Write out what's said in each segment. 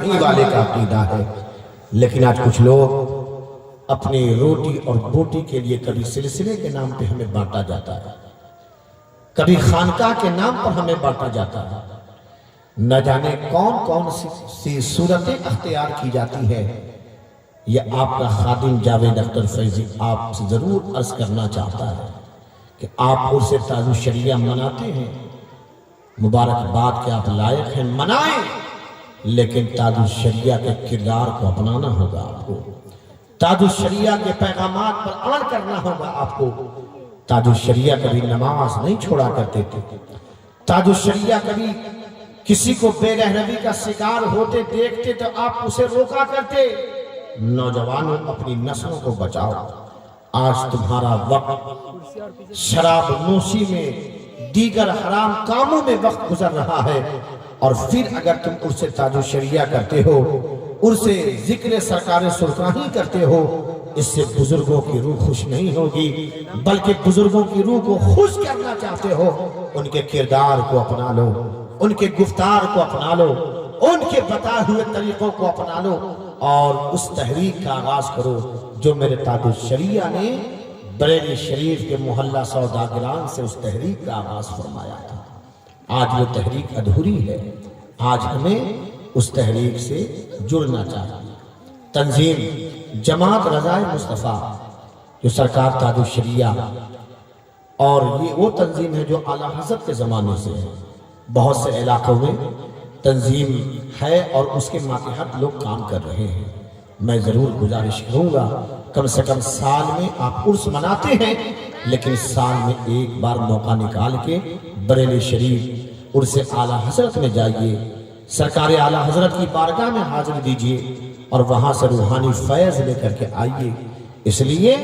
والے کا عقیدہ ہے، لیکن آج کچھ لوگ اپنی روٹی اور بوٹی کے لیے کبھی سلسلے کے نام پہ ہمیں بانٹا جاتا ہے، کبھی خانقاہ کے نام پر ہمیں بانٹا جاتا ہے، نہ جانے کون کون سی صورتیں اختیار کی جاتی ہے۔ یہ آپ کا خادم جاوید اختر فیضی آپ سے ضرور عرض کرنا چاہتا ہے کہ آپ عرس تاج الشریعہ مناتے ہیں، مبارکباد کہ آپ لائق ہیں، منائیں، لیکن تاج الشریعہ کے کردار کو اپنانا ہوگا آپ کو، تاج الشریعہ کے پیغامات پر عمل کرنا ہوگا آپ کو۔ تاج الشریعہ کبھی نماز نہیں چھوڑا کرتے تھے، تاج الشریعہ کبھی کسی کو بے رحمی کا شکار ہوتے دیکھتے تو آپ اسے روکا کرتے۔ نوجوانوں اپنی نسلوں کو بچاؤ، آج تمہارا وقت شراب نوشی میں، دیگر حرام کاموں میں وقت گزر رہا ہے، اور پھر اگر تم عرس تاج الشریعہ کرتے ہو، عرس ذکر سرکار سلطانی کرتے ہو، اس سے بزرگوں کی روح خوش نہیں ہوگی، بلکہ بزرگوں کی روح کو خوش کرنا چاہتے ہو۔ ان کے کردار کو اپنا لو، ان کے گفتار کو اپنا لو، ان کے بتائے ہوئے طریقوں کو اپنا لو، اور اس تحریک کا آغاز کرو جو میرے تاج الشریعہ نے بریلی شریف کے محلہ سوداگران سے اس تحریک کا آغاز فرمایا تھا۔ آج وہ تحریک ادھوری ہے، آج ہمیں اس تحریک سے جڑنا چاہیے۔ تنظیم جماعت رضائے مصطفیٰ جو سرکار تاج الشریعہ، اور یہ وہ تنظیم ہے جو اعلیٰ حضرت کے زمانے سے ہے، بہت سے علاقوں میں تنظیم ہے اور اس کے ماتحت لوگ کام کر رہے ہیں۔ میں ضرور گزارش کروں گا کم سے کم سال میں آپ عرس مناتے ہیں، لیکن سال میں ایک بار موقع نکال کے بریلی شریف عرس اعلیٰ حضرت میں جائیے، سرکار اعلیٰ حضرت کی بارگاہ میں حاضری دیجئے اور وہاں سے روحانی فیض لے کر کے آئیے، اس لیے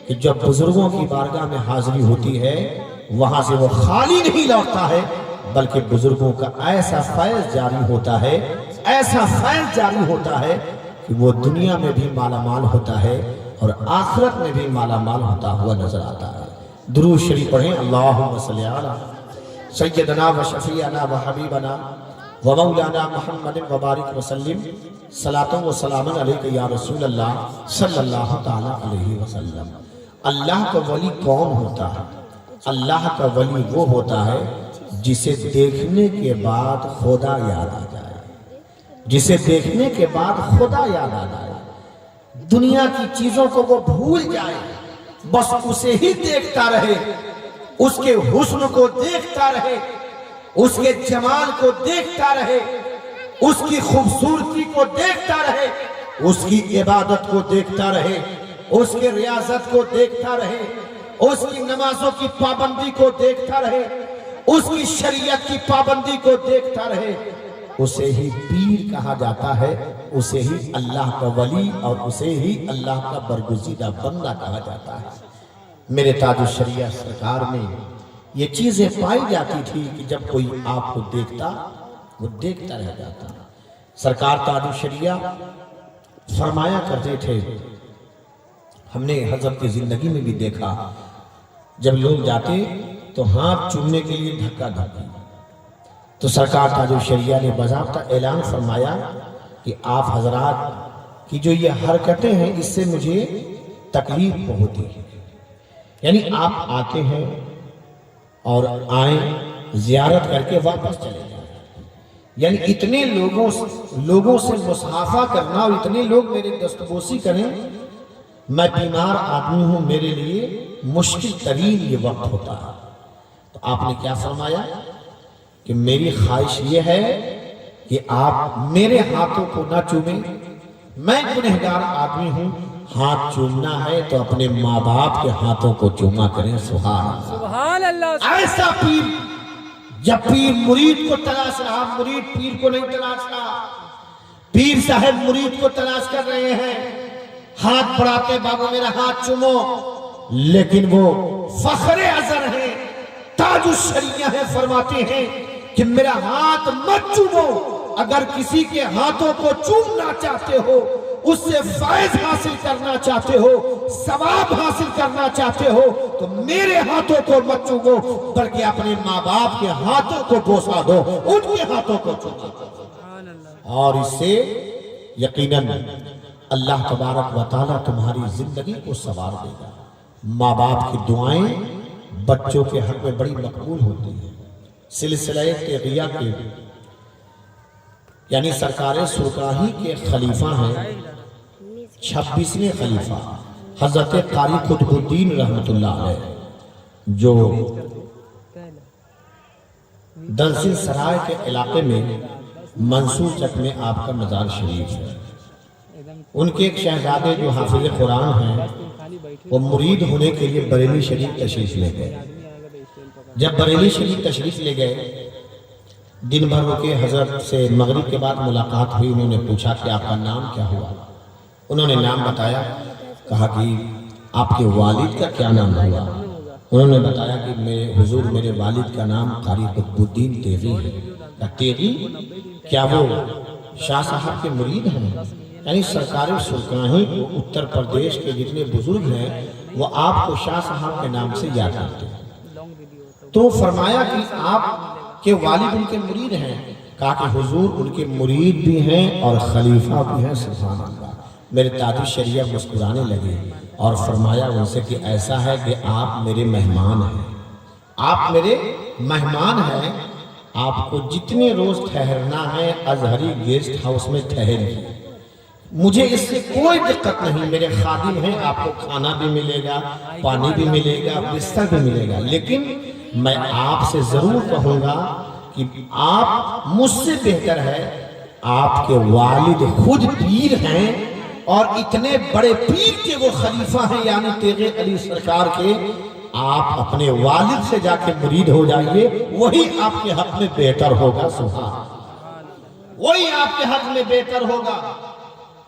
کہ جب بزرگوں کی بارگاہ میں حاضری ہوتی ہے وہاں سے وہ خالی نہیں لوٹتا ہے، بلکہ بزرگوں کا ایسا فیض جاری ہوتا ہے، ایسا فیض جاری ہوتا ہے کہ وہ دنیا میں بھی مالا مال ہوتا ہے اور آخرت میں بھی مالا مال ہوتا ہوا نظر آتا ہے۔ درود شریف پڑھیں، اللہم صلی علی سیدنا و شفیعنا و حبیبنا و مولانا محمد و بارک وسلم، صلاۃ و سلام علیک یا رسول اللہ صلی اللہ تعالی علیہ وسلم۔ اللہ کا ولی کون ہوتا ہے؟ اللہ کا ولی وہ ہوتا ہے جسے دیکھنے کے بعد خدا یاد آ جائے، جسے دیکھنے کے بعد خدا یاد آ جائے، دنیا کی چیزوں کو وہ بھول جائے، بس اسے ہی دیکھتا رہے، اس کے حسن کو دیکھتا رہے، اس کے جمال کو دیکھتا رہے، اس کی خوبصورتی کو دیکھتا رہے، اس کی عبادت کو دیکھتا رہے، اس کے ریاضت کو دیکھتا رہے، اس کی نمازوں کی پابندی کو دیکھتا رہے، اس کی شریعت کی پابندی کو دیکھتا رہے، اسے ہی پیر کہا جاتا ہے، اسے ہی اللہ کا ولی اور اسے ہی اللہ کا برگزیدہ بندہ کہا جاتا ہے۔ میرے تاج الشریعہ سرکار میں یہ چیزیں پائی جاتی تھی کہ جب کوئی آپ کو دیکھتا وہ دیکھتا رہ جاتا۔ سرکار تاج الشریعہ فرمایا کرتے تھے، ہم نے حضرت کی زندگی میں بھی دیکھا، جب لوگ جاتے تو ہاتھ چومنے کے لیے دھکا دھکی، تو سرکار تاج الشریعہ نے باضابطہ اعلان فرمایا کہ آپ حضرات کی جو یہ حرکتیں ہیں اس سے مجھے تکلیف ہوتی ہے، یعنی آپ آتے ہیں اور آئیں زیارت کر کے واپس چلے جائیں، یعنی اتنے لوگوں سے مصافحہ کرنا اور اتنے لوگ میرے دستبوسی کریں، میں بیمار آدمی ہوں، میرے لیے مشکل ترین یہ وقت ہوتا ہے۔ تو آپ نے کیا فرمایا کہ میری خواہش یہ ہے کہ آپ میرے ہاتھوں کو نہ چومیں، میں گنہگار آدمی ہوں، ہاتھ چومنا ہے تو اپنے ماں باپ کے ہاتھوں کو چوما کریں۔ سبحان اللہ۔ ایسا پیر، جب پیر مرید کو تلاش رہا، مرید پیر کو نہیں تلاش رہا، پیر صاحب مرید کو تلاش کر رہے ہیں، ہاتھ بڑھاتے بابا میرا ہاتھ چومو، لیکن وہ فخر ازر ہے، تاج الشریعہ ہے، فرماتے ہیں کہ میرا ہاتھ مت چومو، اگر کسی کے ہاتھوں کو چومنا چاہتے ہو، اس سے فائز حاصل کرنا چاہتے ہو، ثواب حاصل کرنا چاہتے ہو، تو میرے ہاتھوں کو مت چومو، بلکہ اپنے ماں باپ کے ہاتھوں کو بوسا دو، ان کے ہاتھوں کو چومو۔ اور اس سے یقیناً اللہ تبارک و تعالیٰ تمہاری زندگی کو سنوار دے گا۔ ماں باپ کی دعائیں بچوں کے حق میں بڑی مقبول ہوتی ہیں۔ سلسلہ تیغیہ کے یعنی سرکار سرکاہی کے خلیفہ ہیں 26ویں خلیفہ حضرت قاری قطب الدین رحمت اللہ علیہ، جو دلسل سرائے کے علاقے میں منصور چک میں آپ کا مزار شریف ہے۔ ان کے ایک شہزادے جو حافظ قرآن ہیں وہ مرید ہونے کے لیے بریلی شریف تشریف لے گئے۔ جب بریلی شریف تشریف لے گئے، دن بھر رکے، حضرت سے مغرب کے بعد ملاقات ہوئی۔ انہوں نے پوچھا کہ آپ کا نام کیا ہوا؟ انہوں نے نام بتایا، کہا کہ آپ کے والد کا کیا نام ہوا؟ انہوں نے بتایا کہ حضور میرے والد کا نام قاری قطب الدین تیغی ہے۔ تیغی کیا وہ شاہ صاحب کے مرید ہیں؟ یعنی سرکار سرکاہی کو اتر پردیش کے جتنے بزرگ ہیں وہ آپ کو شاہ صاحب کے نام سے یاد کرتے ہیں۔ تو فرمایا کہ آپ کے والد ان کے مرید ہیں؟ کہا کہ حضور ان کے مرید بھی ہیں اور خلیفہ بھی ہیں۔ سبحان اللہ۔ میرے تاج الشریعہ مسکرانے لگے اور فرمایا ان سے کہ ایسا ہے کہ آپ میرے مہمان ہیں، آپ میرے مہمان ہیں، آپ کو جتنے روز ٹھہرنا ہے ازہری گیسٹ ہاؤس میں ٹھہریے، مجھے اس سے کوئی دقت نہیں، میرے خادم ہیں، آپ کو کھانا بھی ملے گا، پانی بھی ملے گا، بستر بھی ملے گا، لیکن میں آپ سے ضرور کہوں گا کہ آپ مجھ سے بہتر ہے، آپ کے والد خود پیر ہیں اور اتنے بڑے پیر کے وہ خلیفہ ہیں یعنی تیغ علی سرکار کے، آپ اپنے والد سے جا کے مرید ہو جائیے، وہی آپ کے حق میں بہتر ہوگا۔ سبحان، وہی آپ کے حق میں بہتر ہوگا۔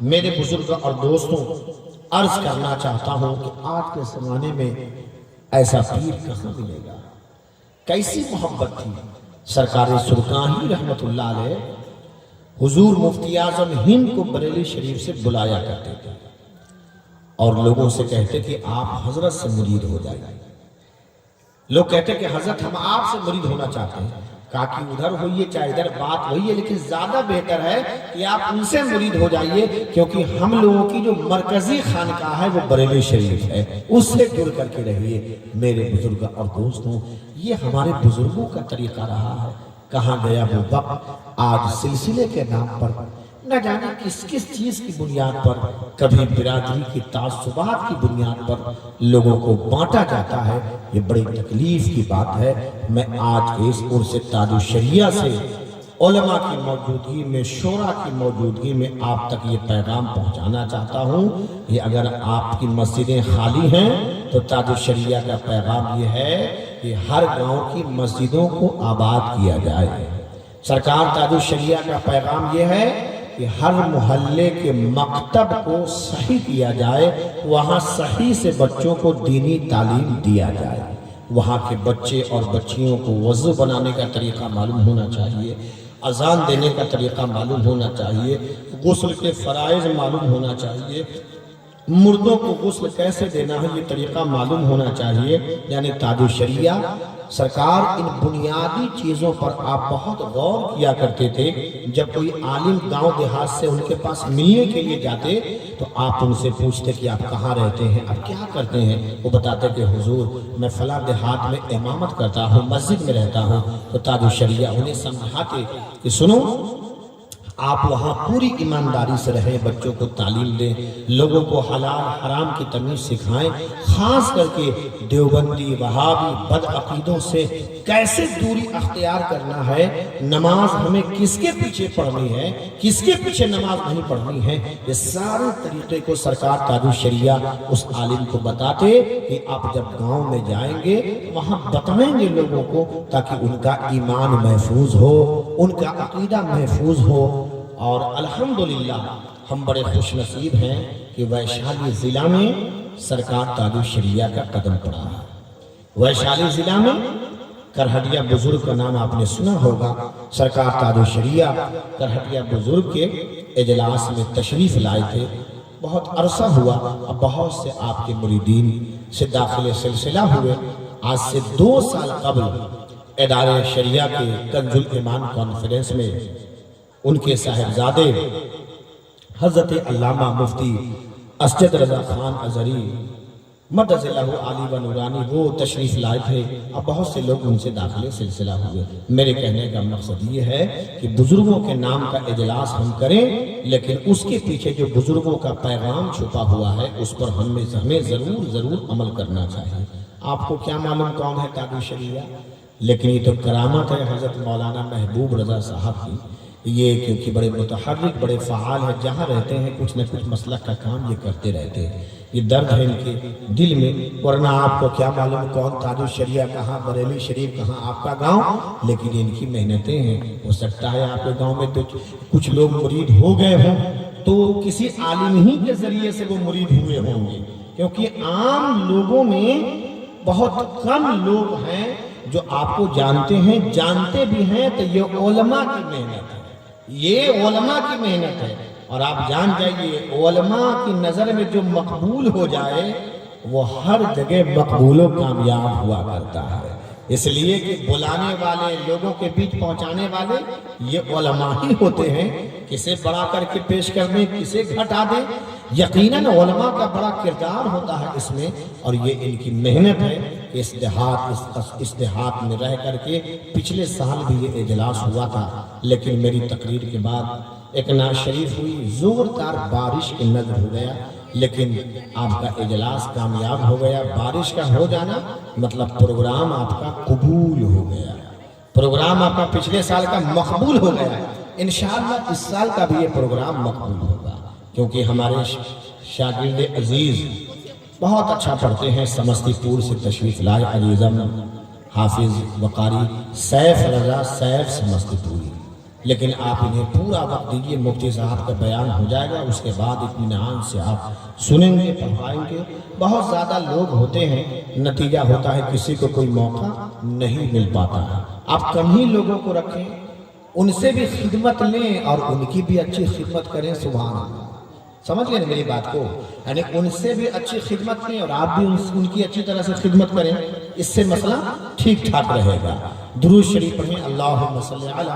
میرے بزرگ اور دوستوں، عرض کرنا چاہتا ہوں کہ آج کے زمانے میں ایسا پیر کہاں ملے گا؟ کیسی محبت تھی سرکار سرکاہی رحمت اللہ علیہ، حضور مفتی اعظم ہند کو بریلی شریف سے بلایا کرتے تھے اور لوگوں سے کہتے کہ آپ حضرت سے مرید ہو جائیے۔ لوگ کہتے کہ حضرت ہم آپ سے مرید ہونا چاہتے ہیں۔ کہا کہ ادھر ہوئیے چاہے ادھر، بات وہی ہے، لیکن زیادہ بہتر ہے کہ آپ ان سے مرید ہو جائیے، کیونکہ ہم لوگوں کی جو مرکزی خانقاہ ہے وہ بریلی شریف ہے، اس سے جڑ کر کے رہیے۔ میرے بزرگ اور دوستوں، یہ ہمارے بزرگوں کا طریقہ رہا ہے۔ کہاں گیا وہ وقت، آج سلسلے کے نام پر نہ جانے کس کس چیز کی بنیاد پر، کبھی برادری کی تعصبات کی بنیاد پر لوگوں کو بانٹا جاتا ہے۔ یہ بڑی تکلیف کی بات ہے۔ میں آج کے اس عرس تاج الشریعہ سے علماء کی موجودگی میں، شورا کی موجودگی میں آپ تک یہ پیغام پہنچانا چاہتا ہوں کہ اگر آپ کی مسجدیں خالی ہیں تو تاج الشریعہ کا پیغام یہ ہے کہ ہر گاؤں کی مسجدوں کو آباد کیا جائے۔ سرکار تاج الشریعہ کا پیغام یہ ہے کہ ہر محلے کے مکتب کو صحیح کیا جائے، وہاں صحیح سے بچوں کو دینی تعلیم دیا جائے، وہاں کے بچے اور بچیوں کو وضو بنانے کا طریقہ معلوم ہونا چاہیے، اذان دینے کا طریقہ معلوم ہونا چاہیے، غسل کے فرائض معلوم ہونا چاہیے، مردوں کو غسل کیسے دینا ہے یہ طریقہ معلوم ہونا چاہیے۔ یعنی تاج الشریعہ سرکار ان بنیادی چیزوں پر آپ بہت غور کیا کرتے تھے۔ جب کوئی عالم گاؤں دیہات سے ان کے پاس ملنے کے لیے جاتے تو آپ ان سے پوچھتے کہ آپ کہاں رہتے ہیں، آپ کیا کرتے ہیں؟ وہ بتاتے کہ حضور میں فلاں دیہات میں امامت کرتا ہوں، مسجد میں رہتا ہوں۔ تو تاج الشریعہ انہیں سمجھاتے کہ سنو، آپ وہاں پوری ایمانداری سے رہیں، بچوں کو تعلیم دیں، لوگوں کو حلال حرام کی تمیز سکھائیں، خاص کر کے دیوبندی وہابی بد عقیدوں سے کیسے دوری اختیار کرنا ہے، نماز ہمیں کس کے پیچھے پڑھنی ہے، کس کے پیچھے نماز نہیں پڑھنی ہے، یہ سارے طریقے کو سرکار تاج الشریعہ اس عالم کو بتاتے کہ آپ جب گاؤں میں جائیں گے وہاں بتائیں گے لوگوں کو تاکہ ان کا ایمان محفوظ ہو، ان کا عقیدہ محفوظ ہو۔ اور الحمدللہ ہم بڑے خوش نصیب ہیں کہ ویشالی ضلع میں سرکار تاج الشریعہ کا قدم پڑا ہے۔ ویشالی ضلع میں کرہٹیا بزرگ کا نام آپ نے سنا ہوگا۔ سرکار تاج الشریعہ کرہٹیا بزرگ کے اجلاس میں تشریف لائے تھے، بہت عرصہ ہوا، اب بہت سے آپ کے مریدین سے داخل سلسلہ ہوئے۔ آج سے 2 سال قبل ادارے شریعہ کے کنز الایمان کانفرنس میں ان کے صاحبزادے حضرت علامہ مفتی اسجد رضا خان ازہری مدد اللہ علی و نورانی وہ تشریف لائے تھے. اب بہت سے لوگ ان سے داخلے سلسلہ ہوئے. میرے کہنے کا مقصد یہ ہے کہ بزرگوں کے نام کا اجلاس ہم کریں، لیکن اس کے پیچھے جو بزرگوں کا پیغام چھپا ہوا ہے اس پر ہمیں ضرور عمل کرنا چاہیے. آپ کو کیا معلوم کون ہے قادری شریعہ، لیکن یہ تو کرامت ہے حضرت مولانا محبوب رضا صاحب کی. یہ کیونکہ بڑے متحرک، بڑے فعال ہیں، جہاں رہتے ہیں کچھ نہ کچھ مسلک کا کام یہ کرتے رہتے ہیں. یہ درد ہے ان کے دل میں، ورنہ آپ کو کیا معلوم کون قادری شریعہ کہاں، بریلی شریف کہاں، آپ کا گاؤں. لیکن ان کی محنتیں ہیں. ہو سکتا ہے آپ کے گاؤں میں تو کچھ لوگ مرید ہو گئے ہوں تو کسی عالم ہی کے ذریعے سے وہ مرید ہوئے ہوں گے، کیونکہ عام لوگوں میں بہت کم لوگ ہیں جو آپ کو جانتے ہیں. جانتے بھی ہیں تو یہ علماء کی محنت ہے، یہ علماء کی محنت ہے. اور آپ جان جائیے علماء کی نظر میں جو مقبول ہو جائے وہ ہر جگہ مقبول و کامیاب ہوا کرتا ہے. اس لیے کہ بلانے والے، لوگوں کے بیچ پہنچانے والے یہ علماء ہی ہوتے ہیں. کسے بڑا کر کے پیش کر دیں، کسے گھٹا دیں، یقیناً علماء کا بڑا کردار ہوتا ہے اس میں. اور یہ ان کی محنت ہے کہ اس دیہات میں رہ کر کے پچھلے سال بھی یہ اجلاس ہوا تھا، لیکن میری تقریر کے بعد ایک نعت شریف ہوئی، زوردار بارش کی نظر ہو گیا، لیکن آپ کا اجلاس کامیاب ہو گیا. بارش کا ہو جانا مطلب پروگرام آپ کا قبول ہو گیا، پروگرام آپ کا پچھلے سال کا مقبول ہو گیا. انشاءاللہ اس سال کا بھی یہ پروگرام مقبول ہوگا، کیونکہ ہمارے شاگرد عزیز بہت اچھا پڑھتے ہیں. سمستی پور سے تشریف لائے عزیزم حافظ وقاری سیف رضا سیف سمستی پوری. لیکن آپ انہیں پورا وقت دیجیے، مفتی صاحب کا بیان ہو جائے گا، اس کے بعد اطمینان سے آپ سنیں گے، پڑھائیں گے. بہت زیادہ لوگ ہوتے ہیں، نتیجہ ہوتا ہے کسی کو کوئی موقع نہیں مل پاتا ہے. آپ کم ہی لوگوں کو رکھیں، ان سے بھی خدمت لیں اور ان کی بھی اچھی خدمت کریں. سبحان اللہ، سمجھ لیں میری بات کو، یعنی ان سے بھی اچھی خدمت لیں اور آپ بھی ان کی اچھی طرح سے خدمت کریں. اس سے مسئلہ ٹھیک ٹھاک رہے گا. درود شریف پڑھیں. اللہم صلی علی